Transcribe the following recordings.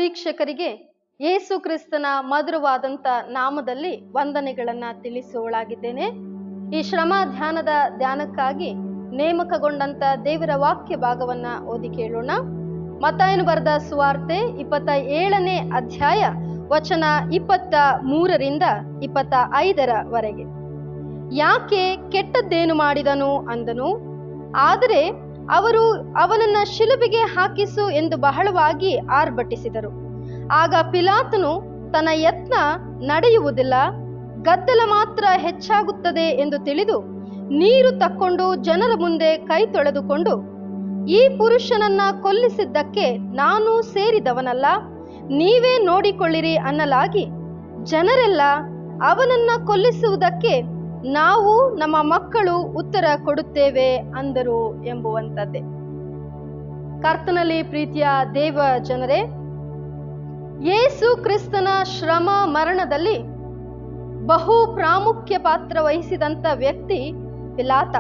ವೀಕ್ಷಕರಿಗೆ ಯೇಸು ಕ್ರಿಸ್ತನ ಮಧುರವಾದಂಥ ನಾಮದಲ್ಲಿ ವಂದನೆಗಳನ್ನು ತಿಳಿಸುವಳಾಗಿದ್ದೇನೆ. ಈ ಶ್ರಮ ಧ್ಯಾನದ ಧ್ಯಾನಕ್ಕಾಗಿ ನೇಮಕಗೊಂಡಂತ ದೇವರ ವಾಕ್ಯ ಭಾಗವನ್ನ ಓದಿ ಕೇಳೋಣ. ಮತ್ತಾಯನು ಬರೆದ ಸುವಾರ್ತೆ 27ನೇ ಅಧ್ಯಾಯ ವಚನ 23ರಿಂದ 25ರವರೆಗೆ. ಯಾಕೆ ಕೆಟ್ಟದ್ದೇನು ಮಾಡಿದನು ಅಂದನು. ಆದರೆ ಅವರು ಅವನನ್ನ ಶಿಲುಬೆಗೆ ಹಾಕಿಸು ಎಂದು ಬಹಳವಾಗಿ ಆರ್ಭಟಿಸಿದರು. ಆಗ ಪಿಲಾತನು ತನ್ನ ಯತ್ನ ನಡೆಯುವುದಿಲ್ಲ, ಗದ್ದಲ ಮಾತ್ರ ಹೆಚ್ಚಾಗುತ್ತದೆ ಎಂದು ತಿಳಿದು ನೀರು ತಕ್ಕೊಂಡು ಜನರ ಮುಂದೆ ಕೈ ತೊಳೆದುಕೊಂಡು, ಈ ಪುರುಷನನ್ನ ಕೊಲ್ಲಿಸಿದ್ದಕ್ಕೆ ನಾನು ಸೇರಿದವನಲ್ಲ, ನೀವೇ ನೋಡಿಕೊಳ್ಳಿರಿ ಅನ್ನಲಾಗಿ ಜನರೆಲ್ಲ ಅವನನ್ನ ಕೊಲ್ಲಿಸುವುದಕ್ಕೆ ನಾವು ನಮ್ಮ ಮಕ್ಕಳು ಉತ್ತರ ಕೊಡುತ್ತೇವೆ ಅಂದರು ಎಂಬುವಂಥದ್ದೇ. ಕರ್ತನಲ್ಲಿ ಪ್ರೀತಿಯ ದೇವ ಜನರೇ, ಯೇಸು ಕ್ರಿಸ್ತನ ಶ್ರಮ ಮರಣದಲ್ಲಿ ಬಹು ಪ್ರಾಮುಖ್ಯ ಪಾತ್ರ ವಹಿಸಿದಂತ ವ್ಯಕ್ತಿ ಪಿಲಾತ.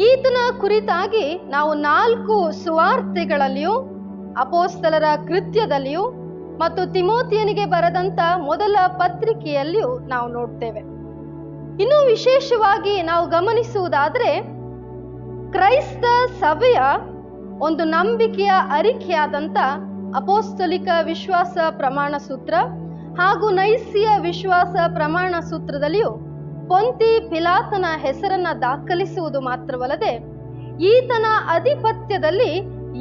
ಈತನ ಕುರಿತಾಗಿ ನಾವು 4 ಸುವಾರ್ತೆಗಳಲ್ಲಿಯೂ, ಅಪೋಸ್ತಲರ ಕೃತ್ಯದಲ್ಲಿಯೂ ಮತ್ತು ತಿಮೋತಿಯನಿಗೆ ಬರೆದಂತ ಮೊದಲ ಪತ್ರಿಕೆಯಲ್ಲಿಯೂ ನಾವು ನೋಡ್ತೇವೆ. ಇನ್ನು ವಿಶೇಷವಾಗಿ ನಾವು ಗಮನಿಸುವುದಾದ್ರೆ, ಕ್ರೈಸ್ತ ಸಭೆಯ ಒಂದು ನಂಬಿಕೆಯ ಅರಿಕೆಯಾದಂತ ಅಪೋಸ್ತಲಿಕ ವಿಶ್ವಾಸ ಪ್ರಮಾಣ ಸೂತ್ರ ಹಾಗೂ ನೈಸಿಯ ವಿಶ್ವಾಸ ಪ್ರಮಾಣ ಸೂತ್ರದಲ್ಲಿಯೂ ಪೊಂತಿ ಪಿಲಾತನ ಹೆಸರನ್ನ ದಾಖಲಿಸುವುದು ಮಾತ್ರವಲ್ಲದೆ, ಈತನ ಅಧಿಪತ್ಯದಲ್ಲಿ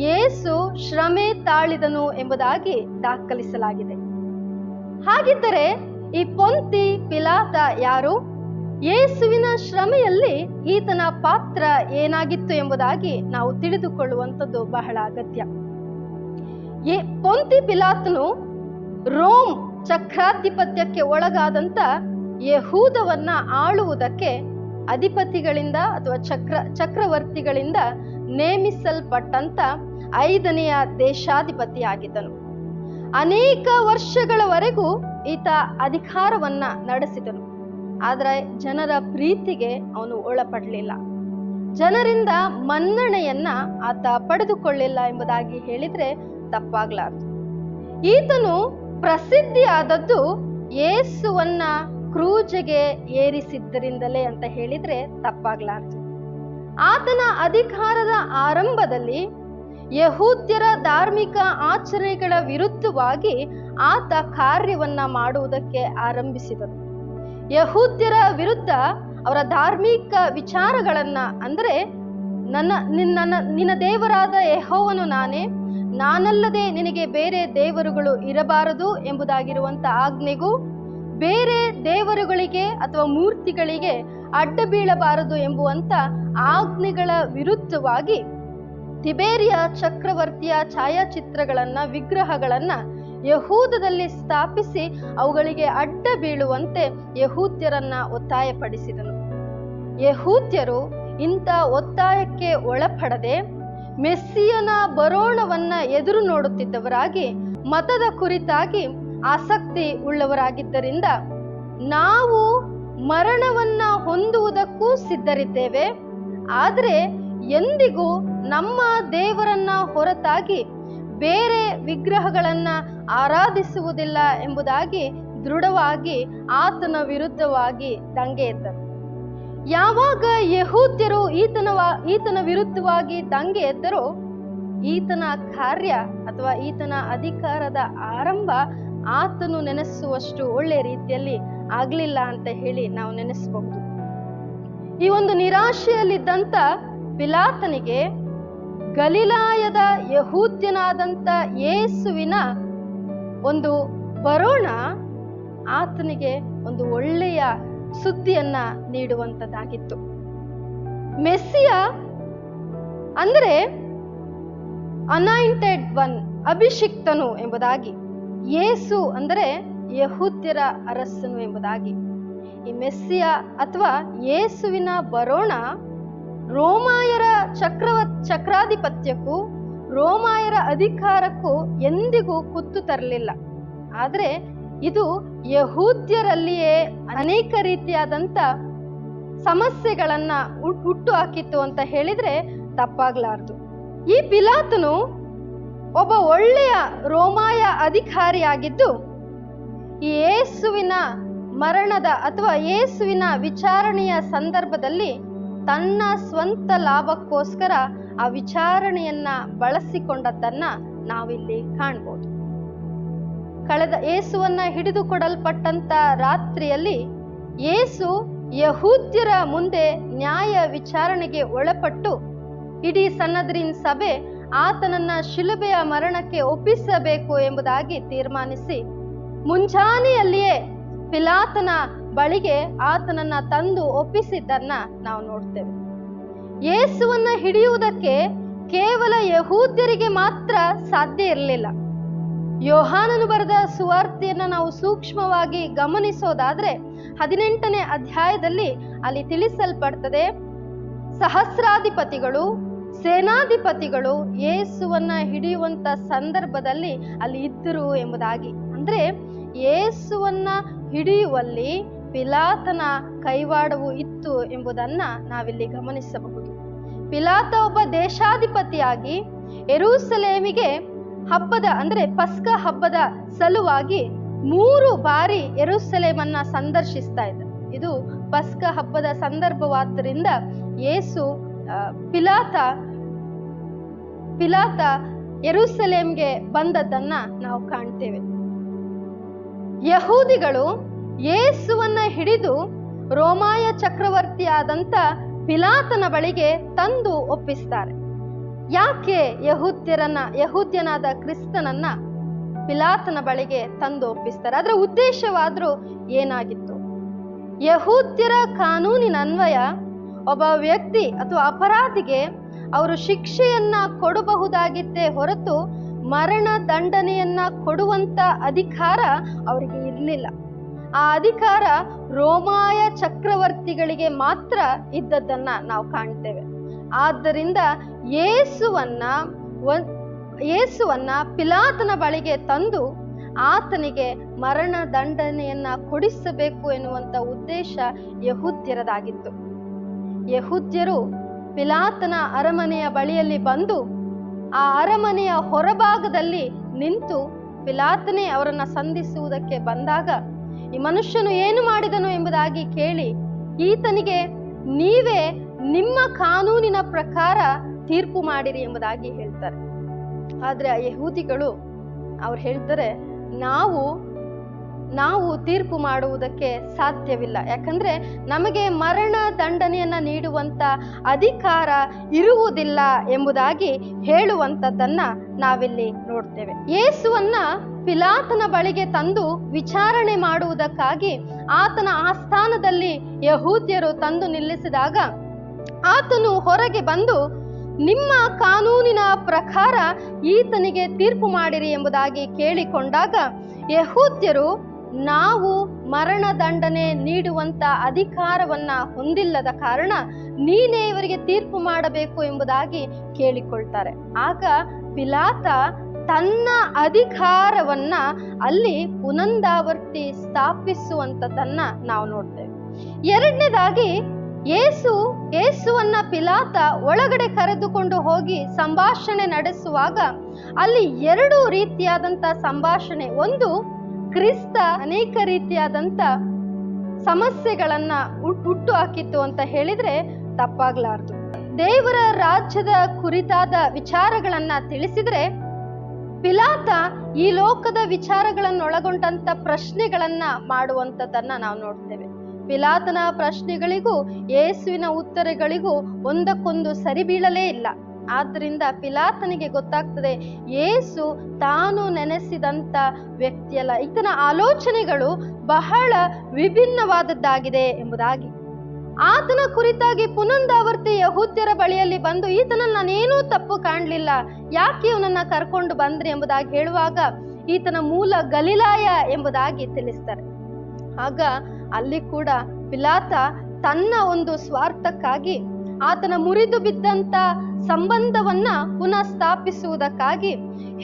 ಯೇಸು ಶ್ರಮೆ ತಾಳಿದನು ಎಂಬುದಾಗಿ ದಾಖಲಿಸಲಾಗಿದೆ. ಹಾಗಿದ್ದರೆ ಈ ಪೊಂತಿ ಪಿಲಾತ ಯಾರು? ಯೇಸುವಿನ ಶ್ರಮೆಯಲ್ಲಿ ಈತನ ಪಾತ್ರ ಏನಾಗಿತ್ತು ಎಂಬುದಾಗಿ ನಾವು ತಿಳಿದುಕೊಳ್ಳುವಂಥದ್ದು ಬಹಳ ಅಗತ್ಯ. ಪೊಂತಿ ಪಿಲಾತನು ರೋಮ್ ಚಕ್ರಾಧಿಪತ್ಯಕ್ಕೆ ಒಳಗಾದಂತ ಯಹೂದವನ್ನ ಆಳುವುದಕ್ಕೆ ಅಧಿಪತಿಗಳಿಂದ ಅಥವಾ ಚಕ್ರವರ್ತಿಗಳಿಂದ ನೇಮಿಸಲ್ಪಟ್ಟಂತ 5ನೆಯ ದೇಶಾಧಿಪತಿಯಾಗಿದ್ದನು. ಅನೇಕ ವರ್ಷಗಳವರೆಗೂ ಈತ ಅಧಿಕಾರವನ್ನ ನಡೆಸಿದನು. ಆದರೆ ಜನರ ಪ್ರೀತಿಗೆ ಅವನು ಒಳಪಡಲಿಲ್ಲ, ಜನರಿಂದ ಮನ್ನಣೆಯನ್ನ ಆತ ಪಡೆದುಕೊಳ್ಳಿಲ್ಲ ಎಂಬುದಾಗಿ ಹೇಳಿದ್ರೆ ತಪ್ಪಾಗ್ಲಾರ್ದು. ಈತನು ಪ್ರಸಿದ್ಧಿಯಾದದ್ದು ಯೇಸುವನ್ನ ಕ್ರೂಜೆಗೆ ಏರಿಸಿದ್ದರಿಂದಲೇ ಅಂತ ಹೇಳಿದ್ರೆ ತಪ್ಪಾಗ್ಲಾರ್ದು. ಆತನ ಅಧಿಕಾರದ ಆರಂಭದಲ್ಲಿ ಯಹೂದ್ಯರ ಧಾರ್ಮಿಕ ಆಚರಣೆಗಳ ವಿರುದ್ಧವಾಗಿ ಆತ ಕಾರ್ಯವನ್ನ ಮಾಡುವುದಕ್ಕೆ ಆರಂಭಿಸಿದನು. ಯಹೂದ್ಯರ ವಿರುದ್ಧ ಅವರ ಧಾರ್ಮಿಕ ವಿಚಾರಗಳನ್ನ, ಅಂದರೆ ನಿನ್ನ ದೇವರಾದ ಯೆಹೋವನು ನಾನೇ, ನಾನಲ್ಲದೆ ನಿನಗೆ ಬೇರೆ ದೇವರುಗಳು ಇರಬಾರದು ಎಂಬುದಾಗಿರುವಂತ ಆಜ್ಞೆಗೂ, ಬೇರೆ ದೇವರುಗಳಿಗೆ ಅಥವಾ ಮೂರ್ತಿಗಳಿಗೆ ಅಡ್ಡ ಬೀಳಬಾರದು ಎಂಬುವಂತ ಆಜ್ಞೆಗಳ ವಿರುದ್ಧವಾಗಿ ತಿಬೇರಿಯ ಚಕ್ರವರ್ತಿಯ ಛಾಯಾಚಿತ್ರಗಳನ್ನ, ವಿಗ್ರಹಗಳನ್ನ ಯಹೂದದಲ್ಲಿ ಸ್ಥಾಪಿಸಿ ಅವುಗಳಿಗೆ ಅಡ್ಡ ಬೀಳುವಂತೆ ಯಹೂದ್ಯರನ್ನ ಒತ್ತಾಯಪಡಿಸಿದನು. ಯಹೂದ್ಯರು ಇಂಥ ಒತ್ತಾಯಕ್ಕೆ ಒಳಪಡದೆ ಮೆಸ್ಸಿಯನ ಬರೋಣವನ್ನ ಎದುರು ನೋಡುತ್ತಿದ್ದವರಾಗಿ, ಮತದ ಕುರಿತಾಗಿ ಆಸಕ್ತಿ ಉಳ್ಳವರಾಗಿದ್ದರಿಂದ, ನಾವು ಮರಣವನ್ನ ಹೊಂದುವುದಕ್ಕೂ ಸಿದ್ಧರಿದ್ದೇವೆ, ಆದರೆ ಎಂದಿಗೂ ನಮ್ಮ ದೇವರನ್ನ ಹೊರತಾಗಿ ಬೇರೆ ವಿಗ್ರಹಗಳನ್ನ ಆರಾಧಿಸುವುದಿಲ್ಲ ಎಂಬುದಾಗಿ ದೃಢವಾಗಿ ಆತನ ವಿರುದ್ಧವಾಗಿ ದಂಗೆ ಎದ್ದರು. ಯಾವಾಗ ಯಹೂದ್ಯರು ಈತನ ವಿರುದ್ಧವಾಗಿ ದಂಗೆ ಎದ್ದರೋ, ಈತನ ಕಾರ್ಯ ಅಥವಾ ಈತನ ಅಧಿಕಾರದ ಆರಂಭ ಆತನು ನೆನೆಸುವಷ್ಟು ಒಳ್ಳೆ ರೀತಿಯಲ್ಲಿ ಆಗ್ಲಿಲ್ಲ ಅಂತ ಹೇಳಿ ನಾವು ನೆನೆಸಬಹುದು. ಈ ಒಂದು ನಿರಾಶೆಯಲ್ಲಿದ್ದಂತ ಪಿಲಾತನಿಗೆ ಗಲಿಲಾಯದ ಯಹೂದ್ಯನಾದಂತ ಯೇಸುವಿನ ಒಂದು ಬರೋಣ ಆತನಿಗೆ ಒಂದು ಒಳ್ಳೆಯ ಸುದ್ದಿಯನ್ನ ನೀಡುವಂತದ್ದಾಗಿತ್ತು. ಮೆಸ್ಸಿಯ ಅಂದ್ರೆ ಅನಾಯಿಂಟೆಡ್ ಒನ್, ಅಭಿಷಿಕ್ತನು ಎಂಬುದಾಗಿ, ಯೇಸು ಅಂದರೆ ಯಹೂದ್ಯರ ಅರಸನು ಎಂಬುದಾಗಿ. ಈ ಮೆಸ್ಸಿಯ ಅಥವಾ ಯೇಸುವಿನ ಬರೋಣ ರೋಮಾಯರ ಚಕ್ರಾಧಿಪತ್ಯಕ್ಕೂ ರೋಮಾಯರ ಅಧಿಕಾರಕ್ಕೂ ಎಂದಿಗೂ ಕುತ್ತು ತರಲಿಲ್ಲ. ಆದರೆ ಇದು ಯಹೂದ್ಯರಲ್ಲಿಯೇ ಅನೇಕ ರೀತಿಯಾದಂತ ಸಮಸ್ಯೆಗಳನ್ನ ಹುಟ್ಟು ಹಾಕಿತ್ತು ಅಂತ ಹೇಳಿದ್ರೆ ತಪ್ಪಾಗ್ಲಾರ್ದು. ಈ ಪಿಲಾತನು ಒಬ್ಬ ಒಳ್ಳೆಯ ರೋಮಾಯ ಅಧಿಕಾರಿಯಾಗಿದ್ದು ಈ ಯೇಸುವಿನ ಮರಣದ ಅಥವಾ ಯೇಸುವಿನ ವಿಚಾರಣೆಯ ಸಂದರ್ಭದಲ್ಲಿ ತನ್ನ ಸ್ವಂತ ಲಾಭಕ್ಕೋಸ್ಕರ ಆ ವಿಚಾರಣೆಯನ್ನ ಬಳಸಿಕೊಂಡದ್ದನ್ನ ನಾವಿಲ್ಲಿ ಕಾಣ್ಬೋದು. ಕಳೆದ ಯೇಸುವನ್ನ ಹಿಡಿದುಕೊಡಲ್ಪಟ್ಟಂತ ರಾತ್ರಿಯಲ್ಲಿ ಯೇಸು ಯಹೂದ್ಯರ ಮುಂದೆ ನ್ಯಾಯ ವಿಚಾರಣೆಗೆ ಒಳಪಟ್ಟು ಇಡೀ ಸನ್ನದ್ರಿನ್ ಸಭೆ ಆತನನ್ನ ಶಿಲುಬೆಯ ಮರಣಕ್ಕೆ ಒಪ್ಪಿಸಬೇಕು ಎಂಬುದಾಗಿ ತೀರ್ಮಾನಿಸಿ ಮುಂಜಾನೆಯಲ್ಲಿಯೇ ಪಿಲಾತನ ಬಳಿಗೆ ಆತನನ್ನ ತಂದು ಒಪ್ಪಿಸಿದ್ದನ್ನ ನಾವು ನೋಡ್ತೇವೆ. ಯೇಸುವನ್ನ ಹಿಡಿಯುವುದಕ್ಕೆ ಕೇವಲ ಯಹೂದ್ಯರಿಗೆ ಮಾತ್ರ ಸಾಧ್ಯ ಇರಲಿಲ್ಲ. ಯೋಹಾನನು ಬರೆದ ಸುವಾರ್ತೆಯನ್ನ ನಾವು ಸೂಕ್ಷ್ಮವಾಗಿ ಗಮನಿಸೋದಾದ್ರೆ 18ನೇ ಅಧ್ಯಾಯದಲ್ಲಿ ಅಲ್ಲಿ ತಿಳಿಸಲ್ಪಡ್ತದೆ, ಸಹಸ್ರಾಧಿಪತಿಗಳು ಸೇನಾಧಿಪತಿಗಳು ಯೇಸುವನ್ನ ಹಿಡಿಯುವಂತ ಸಂದರ್ಭದಲ್ಲಿ ಅಲ್ಲಿ ಇದ್ದರು ಎಂಬುದಾಗಿ. ಅಂದ್ರೆ ಯೇಸುವನ್ನ ಹಿಡಿಯುವಲ್ಲಿ ಪಿಲಾತನ ಕೈವಾಡವು ಇತ್ತು ಎಂಬುದನ್ನ ನಾವಿಲ್ಲಿ ಗಮನಿಸಬಹುದು. ಪಿಲಾತ ಒಬ್ಬ ದೇಶಾಧಿಪತಿಯಾಗಿ ಯೆರೂಸಲೇಮಿಗೆ ಹಬ್ಬದ ಅಂದ್ರೆ ಪಸ್ಕ ಹಬ್ಬದ ಸಲುವಾಗಿ 3 ಬಾರಿ ಯೆರೂಸಲೇಮನ್ನ ಸಂದರ್ಶಿಸ್ತಾ ಇದ್ದ. ಇದು ಪಸ್ಕ ಹಬ್ಬದ ಸಂದರ್ಭವಾದ್ದರಿಂದ ಯೇಸು ಪಿಲಾತ ಯೆರೂಸಲೇಮ್ಗೆ ಬಂದದ್ದನ್ನ ನಾವು ಕಾಣ್ತೇವೆ. ಯಹೂದಿಗಳು ಯೇಸುವನ್ನ ಹಿಡಿದು ರೋಮಾಯ ಚಕ್ರವರ್ತಿಯಾದಂತ ಪಿಲಾತನ ಬಳಿಗೆ ತಂದು ಒಪ್ಪಿಸ್ತಾರೆ. ಯಾಕೆ ಯಹೂದ್ಯನಾದ ಕ್ರಿಸ್ತನನ್ನ ಪಿಲಾತನ ಬಳಿಗೆ ತಂದು ಒಪ್ಪಿಸ್ತಾರೆ? ಅದರ ಉದ್ದೇಶವಾದ್ರೂ ಏನಾಗಿತ್ತು? ಯಹೂದ್ಯರ ಕಾನೂನಿನ ಅನ್ವಯ ಒಬ್ಬ ವ್ಯಕ್ತಿ ಅಥವಾ ಅಪರಾಧಿಗೆ ಅವರು ಶಿಕ್ಷೆಯನ್ನ ಕೊಡಬಹುದಾಗಿತ್ತೇ ಹೊರತು ಮರಣ ದಂಡನೆಯನ್ನ ಕೊಡುವಂತ ಅಧಿಕಾರ ಅವರಿಗೆ ಇರಲಿಲ್ಲ. ಆ ಅಧಿಕಾರ ರೋಮಾಯ ಚಕ್ರವರ್ತಿಗಳಿಗೆ ಮಾತ್ರ ಇದ್ದದ್ದನ್ನ ನಾವು ಕಾಣ್ತೇವೆ. ಆದ್ದರಿಂದ ಯೇಸುವನ್ನ ಪಿಲಾತನ ಬಳಿಗೆ ತಂದು ಆತನಿಗೆ ಮರಣ ದಂಡನೆಯನ್ನ ಕೊಡಿಸಬೇಕು ಎನ್ನುವಂತ ಉದ್ದೇಶ ಯಹೂದ್ಯರದಾಗಿತ್ತು. ಯಹೂದ್ಯರು ಪಿಲಾತನ ಅರಮನೆಯ ಬಳಿಯಲ್ಲಿ ಬಂದು ಆ ಅರಮನೆಯ ಹೊರಭಾಗದಲ್ಲಿ ನಿಂತು ಪಿಲಾತನೇ ಅವರನ್ನ ಸಂಧಿಸುವುದಕ್ಕೆ ಬಂದಾಗ ಈ ಮನುಷ್ಯನು ಏನು ಮಾಡಿದನು ಎಂಬುದಾಗಿ ಕೇಳಿ ಈತನಿಗೆ ನೀವೇ ನಿಮ್ಮ ಕಾನೂನಿನ ಪ್ರಕಾರ ತೀರ್ಪು ಮಾಡಿರಿ ಎಂಬುದಾಗಿ ಹೇಳ್ತಾರೆ. ಆದ್ರೆ ಆ ಯಹೂದಿಗಳು ಅವ್ರು ಹೇಳ್ತಾರೆ, ನಾವು ತೀರ್ಪು ಮಾಡುವುದಕ್ಕೆ ಸಾಧ್ಯವಿಲ್ಲ, ಯಾಕಂದ್ರೆ ನಮಗೆ ಮರಣ ದಂಡನೆಯನ್ನ ನೀಡುವಂತ ಅಧಿಕಾರ ಇರುವುದಿಲ್ಲ ಎಂಬುದಾಗಿ ಹೇಳುವಂತದ್ದನ್ನ ನಾವಿಲ್ಲಿ ನೋಡ್ತೇವೆ. ಯೇಸುವನ್ನ ಪಿಲಾತನ ಬಳಿಗೆ ತಂದು ವಿಚಾರಣೆ ಮಾಡುವುದಕ್ಕಾಗಿ ಆತನ ಆಸ್ಥಾನದಲ್ಲಿ ಯಹೂದ್ಯರು ತಂದು ನಿಲ್ಲಿಸಿದಾಗ ಆತನು ಹೊರಗೆ ಬಂದು ನಿಮ್ಮ ಕಾನೂನಿನ ಪ್ರಕಾರ ಈತನಿಗೆ ತೀರ್ಪು ಮಾಡಿರಿ ಎಂಬುದಾಗಿ ಕೇಳಿಕೊಂಡಾಗ ಯಹೂದ್ಯರು ನಾವು ಮರಣ ದಂಡನೆ ನೀಡುವಂತ ಅಧಿಕಾರವನ್ನ ಹೊಂದಿಲ್ಲದ ಕಾರಣ ನೀನೇ ಇವರಿಗೆ ತೀರ್ಪು ಮಾಡಬೇಕು ಎಂಬುದಾಗಿ ಕೇಳಿಕೊಳ್ತಾರೆ. ಆಗ ಪಿಲಾತ ತನ್ನ ಅಧಿಕಾರವನ್ನ ಅಲ್ಲಿ ಪುನಂದಾವರ್ತಿ ಸ್ಥಾಪಿಸುವಂತದನ್ನ ನಾವು ನೋಡ್ತೇವೆ. ಎರಡನೇದಾಗಿ ಯೇಸುವನ್ನ ಪಿಲಾತ ಒಳಗಡೆ ಕರೆದುಕೊಂಡು ಹೋಗಿ ಸಂಭಾಷಣೆ ನಡೆಸುವಾಗ ಅಲ್ಲಿ 2 ರೀತಿಯಾದಂತ ಸಂಭಾಷಣೆ. ಒಂದು, ಕ್ರಿಸ್ತ ಅನೇಕ ರೀತಿಯಾದಂತ ಸಮಸ್ಯೆಗಳನ್ನ ಹುಟ್ಟು ಹಾಕಿತ್ತು ಅಂತ ಹೇಳಿದ್ರೆ ತಪ್ಪಾಗ್ಲಾರ್ದು. ದೇವರ ರಾಜ್ಯದ ಕುರಿತಾದ ವಿಚಾರಗಳನ್ನ ತಿಳಿಸಿದ್ರೆ ಪಿಲಾತ ಈ ಲೋಕದ ವಿಚಾರಗಳನ್ನೊಳಗೊಂಡಂತ ಪ್ರಶ್ನೆಗಳನ್ನ ಮಾಡುವಂತದನ್ನ ನಾವು ನೋಡ್ತೇವೆ. ಪಿಲಾತನ ಪ್ರಶ್ನೆಗಳಿಗೂ ಯೇಸುವಿನ ಉತ್ತರಗಳಿಗೂ ಒಂದಕ್ಕೊಂದು ಸರಿ ಬೀಳಲೇ ಇಲ್ಲ. ಆದ್ರಿಂದ ಪಿಲಾತನಿಗೆ ಗೊತ್ತಾಗ್ತದೆ ಯೇಸು ತಾನು ನೆನೆಸಿದಂತ ವ್ಯಕ್ತಿಯಲ್ಲ, ಈತನ ಆಲೋಚನೆಗಳು ಬಹಳ ವಿಭಿನ್ನವಾದದ್ದಾಗಿದೆ ಎಂಬುದಾಗಿ. ಆತನ ಕುರಿತಾಗಿ ಪುನಂದಾವರ್ತಿ ಯಹೂದ್ಯರ ಬಳಿಯಲ್ಲಿ ಬಂದು ಈತನಲ್ಲಿ ನಾನೇನೂ ತಪ್ಪು ಕಾಣಲಿಲ್ಲ, ಯಾಕೆ ಇವನನ್ನ ಕರ್ಕೊಂಡು ಬಂದ್ರಿ ಎಂಬುದಾಗಿ ಹೇಳುವಾಗ ಈತನ ಮೂಲ ಗಲಿಲಾಯ ಎಂಬುದಾಗಿ ತಿಳಿಸ್ತಾರೆ. ಆಗ ಅಲ್ಲಿ ಕೂಡ ಪಿಲಾತ ತನ್ನ ಒಂದು ಸ್ವಾರ್ಥಕ್ಕಾಗಿ ಆತನ ಮುರಿದು ಬಿದ್ದಂತ ಸಂಬಂಧವನ್ನ ಪುನಃ ಸ್ಥಾಪಿಸುವುದಕ್ಕಾಗಿ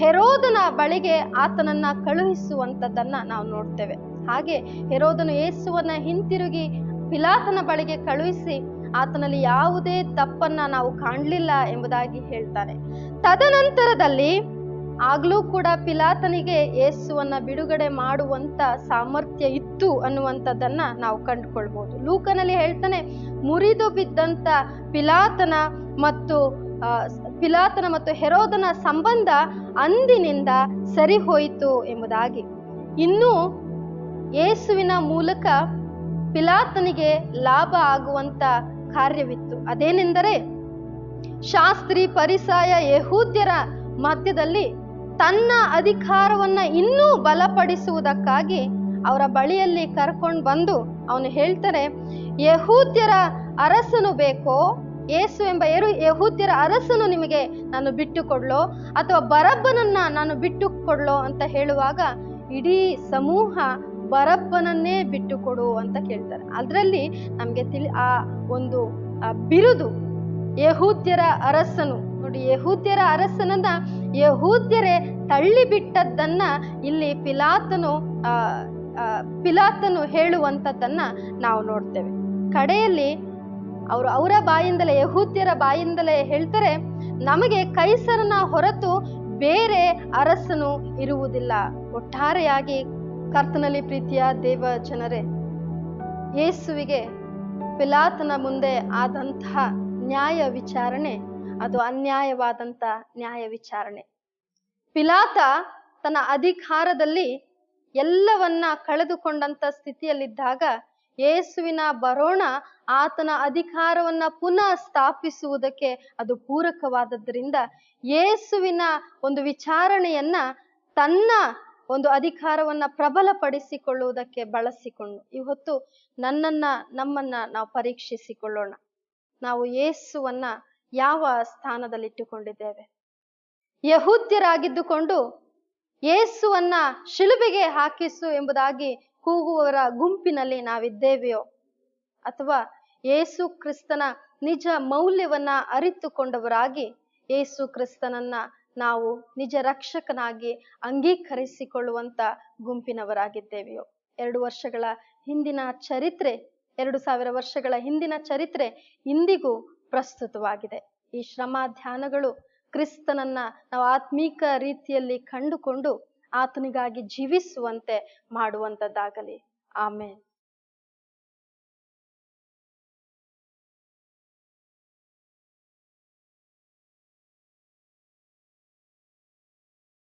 ಹೆರೋದನ ಬಳಿಗೆ ಆತನನ್ನ ಕಳುಹಿಸುವಂತದನ್ನ ನಾವು ನೋಡ್ತೇವೆ. ಹಾಗೆ ಹೆರೋದನು ಯೇಸುವನ್ನ ಹಿಂತಿರುಗಿ ಪಿಲಾತನ ಬಳಿಗೆ ಕಳುಹಿಸಿ ಆತನಲ್ಲಿ ಯಾವುದೇ ತಪ್ಪನ್ನ ನಾವು ಕಾಣಲಿಲ್ಲ ಎಂಬುದಾಗಿ ಹೇಳ್ತಾನೆ. ತದನಂತರದಲ್ಲಿ ಆಗ್ಲೂ ಕೂಡ ಪಿಲಾತನಿಗೆ ಯೇಸುವನ್ನ ಬಿಡುಗಡೆ ಮಾಡುವಂತ ಸಾಮರ್ಥ್ಯ ಇತ್ತು ಅನ್ನುವಂಥದ್ದನ್ನ ನಾವು ಕಂಡುಕೊಳ್ಬಹುದು. ಲೂಕನಲ್ಲಿ ಹೇಳ್ತಾನೆ, ಮುರಿದು ಬಿದ್ದಂತ ಪಿಲಾತನ ಮತ್ತು ಹೆರೋದನ ಸಂಬಂಧ ಅಂದಿನಿಂದ ಸರಿ ಹೋಯಿತು ಎಂಬುದಾಗಿ. ಇನ್ನು ಯೇಸುವಿನ ಮೂಲಕ ಪಿಲಾತನಿಗೆ ಲಾಭ ಆಗುವಂತ ಕಾರ್ಯವಿತ್ತು. ಅದೇನೆಂದರೆ, ಶಾಸ್ತ್ರಿ ಪರಿಸಾಯ ಯಹೂದ್ಯರ ಮಧ್ಯದಲ್ಲಿ ತನ್ನ ಅಧಿಕಾರವನ್ನ ಇನ್ನೂ ಬಲಪಡಿಸುವುದಕ್ಕಾಗಿ ಅವರ ಬಳಿಯಲ್ಲಿ ಕರ್ಕೊಂಡು ಬಂದು ಅವನು ಹೇಳ್ತಾರೆ, ಯಹೂದ್ಯರ ಅರಸನು ಬೇಕೋ, ಯೇಸು ಎಂಬ ಯಹೂದ್ಯರ ಅರಸನು ನಿಮಗೆ ನಾನು ಬಿಟ್ಟು ಕೊಡ್ಲೋ ಅಥವಾ ಬರಬ್ಬನನ್ನ ನಾನು ಬಿಟ್ಟು ಕೊಡ್ಲೋ ಅಂತ ಹೇಳುವಾಗ ಇಡೀ ಸಮೂಹ ಬರಬ್ಬನನ್ನೇ ಬಿಟ್ಟು ಕೊಡು ಅಂತ ಕೇಳ್ತಾರೆ. ಅದರಲ್ಲಿ ನಮ್ಗೆ ಆ ಒಂದು ಬಿರುದು ಯಹೂದ್ಯರ ಅರಸನು. ನೋಡಿ, ಯಹೂದ್ಯರ ಅರಸನನ್ನ ಯಹೂದ್ಯರೇ ತಳ್ಳಿ ಬಿಟ್ಟದ್ದನ್ನ ಇಲ್ಲಿ ಪಿಲಾತನು ಹೇಳುವಂಥದ್ದನ್ನ ನಾವು ನೋಡ್ತೇವೆ. ಕಡೆಯಲ್ಲಿ ಅವರ ಬಾಯಿಂದಲೇ, ಯಹೂದ್ಯರ ಬಾಯಿಂದಲೇ ಹೇಳ್ತಾರೆ, ನಮಗೆ ಕೈಸರನ ಹೊರತು ಬೇರೆ ಅರಸನು ಇರುವುದಿಲ್ಲ. ಒಟ್ಟಾರೆಯಾಗಿ ಕರ್ತನಲ್ಲಿ ಪ್ರೀತಿಯ ದೇವ ಜನರೇ, ಯೇಸುವಿಗೆ ಪಿಲಾತನ ಮುಂದೆ ಆದಂತಹ ನ್ಯಾಯ ವಿಚಾರಣೆ ಅದು ಅನ್ಯಾಯವಾದಂತ ನ್ಯಾಯ ವಿಚಾರಣೆ. ಪಿಲಾತ ತನ್ನ ಅಧಿಕಾರದಲ್ಲಿ ಎಲ್ಲವನ್ನ ಕಳೆದುಕೊಂಡಂತ ಸ್ಥಿತಿಯಲ್ಲಿದ್ದಾಗ ಯೇಸುವಿನ ಬರೋಣ ಆತನ ಅಧಿಕಾರವನ್ನ ಪುನಃ ಸ್ಥಾಪಿಸುವುದಕ್ಕೆ ಅದು ಪೂರಕವಾದದ್ದರಿಂದ ಯೇಸುವಿನ ಒಂದು ವಿಚಾರಣೆಯನ್ನ ತನ್ನ ಒಂದು ಅಧಿಕಾರವನ್ನ ಪ್ರಬಲಪಡಿಸಿಕೊಳ್ಳುವುದಕ್ಕೆ ಬಳಸಿಕೊಂಡು ಇವತ್ತು ನಮ್ಮನ್ನ ನಾವು ಪರೀಕ್ಷಿಸಿಕೊಳ್ಳೋಣ. ನಾವು ಯೇಸುವನ್ನ ಯಾವ ಸ್ಥಾನದಲ್ಲಿಟ್ಟುಕೊಂಡಿದ್ದೇವೆ? ಯಹೂದ್ಯರಾಗಿದ್ದುಕೊಂಡು ಯೇಸುವನ್ನ ಶಿಲುಬೆಗೆ ಹಾಕಿಸು ಎಂಬುದಾಗಿ ಕೂಗುವವರ ಗುಂಪಿನಲ್ಲಿ ನಾವಿದ್ದೇವೆಯೋ, ಅಥವಾ ಯೇಸು ಕ್ರಿಸ್ತನ ನಿಜ ಮೌಲ್ಯವನ್ನ ಅರಿತುಕೊಂಡವರಾಗಿ ಯೇಸು ಕ್ರಿಸ್ತನನ್ನ ನಾವು ನಿಜ ರಕ್ಷಕನಾಗಿ ಅಂಗೀಕರಿಸಿಕೊಳ್ಳುವಂತ ಗುಂಪಿನವರಾಗಿದ್ದೇವೆಯೋ? 2 ವರ್ಷಗಳ ಹಿಂದಿನ ಚರಿತ್ರೆ, 2000 ವರ್ಷಗಳ ಹಿಂದಿನ ಚರಿತ್ರೆ ಇಂದಿಗೂ ಪ್ರಸ್ತುತವಾಗಿದೆ. ಈ ಶ್ರಮ ಧ್ಯಾನಗಳು ಕ್ರಿಸ್ತನನ್ನ ನಾವು ಆತ್ಮೀಕ ರೀತಿಯಲ್ಲಿ ಕಂಡುಕೊಂಡು ಆತನಿಗಾಗಿ ಜೀವಿಸುವಂತೆ ಮಾಡುವಂತದ್ದಾಗಲಿ. ಆಮೆನ್.